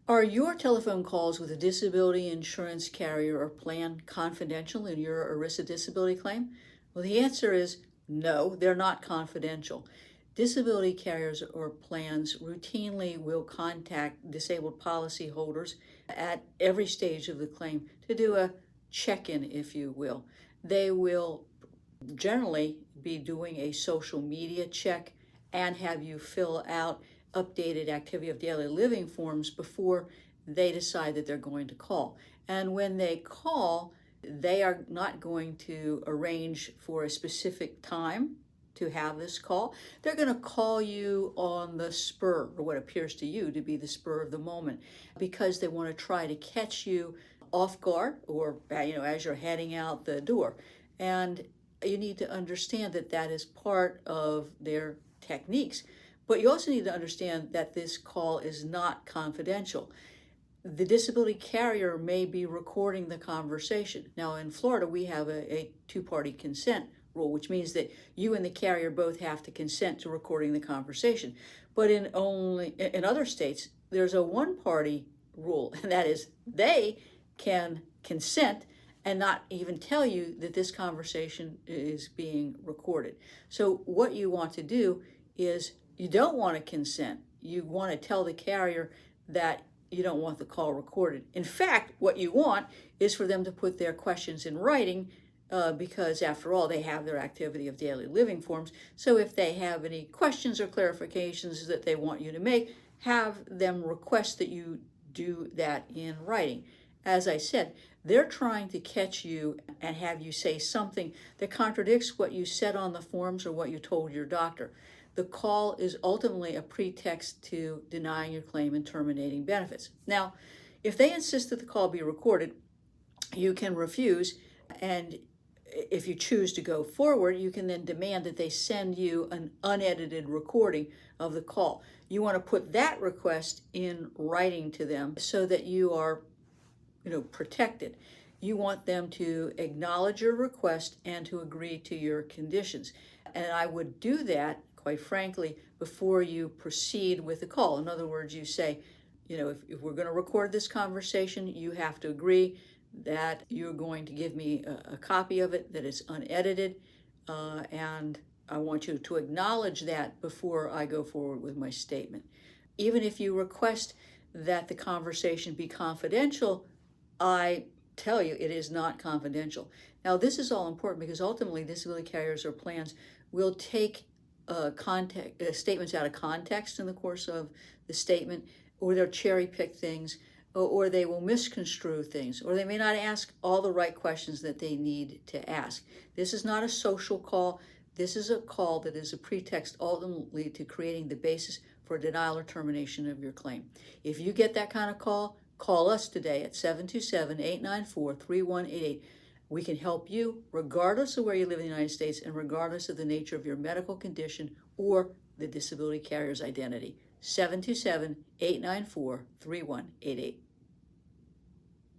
Are your telephone calls with a disability insurance carrier or plan confidential in your ERISA disability claim? Well, the answer is no, they're not confidential. Disability carriers or plans routinely will contact disabled policyholders at every stage of the claim to do a check-in, if you will. They will generally be doing a social media check and have you fill out updated activity of daily living forms before they decide that they're going to call. And when they call, they are not going to arrange for a specific time to have this call. They're going to call you on the spur, or what appears to you to be the spur of the moment, because they want to try to catch you off guard or as you're heading out the door. And you need to understand that that is part of their techniques. But you also need to understand that this call is not confidential. The disability carrier may be recording the conversation. Now in Florida, we have a two-party consent rule, which means that you and the carrier both have to consent to recording the conversation. But in other states, there's a one-party rule, and that is they can consent and not even tell you that this conversation is being recorded. So what you want to do is you don't want to consent. You want to tell the carrier that you don't want the call recorded. In fact, what you want is for them to put their questions in writing because after all, they have their activity of daily living forms. So if they have any questions or clarifications that they want you to make, have them request that you do that in writing. As I said, they're trying to catch you and have you say something that contradicts what you said on the forms or what you told your doctor. The call is ultimately a pretext to denying your claim and terminating benefits. Now, if they insist that the call be recorded, you can refuse, and if you choose to go forward, you can then demand that they send you an unedited recording of the call. You want to put that request in writing to them so that you are protected. You want them to acknowledge your request and to agree to your conditions. And I would do that, quite frankly, before you proceed with the call. In other words, you say, if we're going to record this conversation, you have to agree that you're going to give me a copy of it, that it's unedited, and I want you to acknowledge that before I go forward with my statement. Even if you request that the conversation be confidential, I tell you it is not confidential. Now, this is all important because ultimately disability carriers or plans will take statements out of context in the course of the statement, or they'll cherry pick things, or they will misconstrue things, or they may not ask all the right questions that they need to ask. This is not a social call. This is a call that is a pretext ultimately to creating the basis for denial or termination of your claim. If you get that kind of call, call us today at 727-894-3188. We can help you regardless of where you live in the United States and regardless of the nature of your medical condition or the disability carrier's identity. 727-894-3188.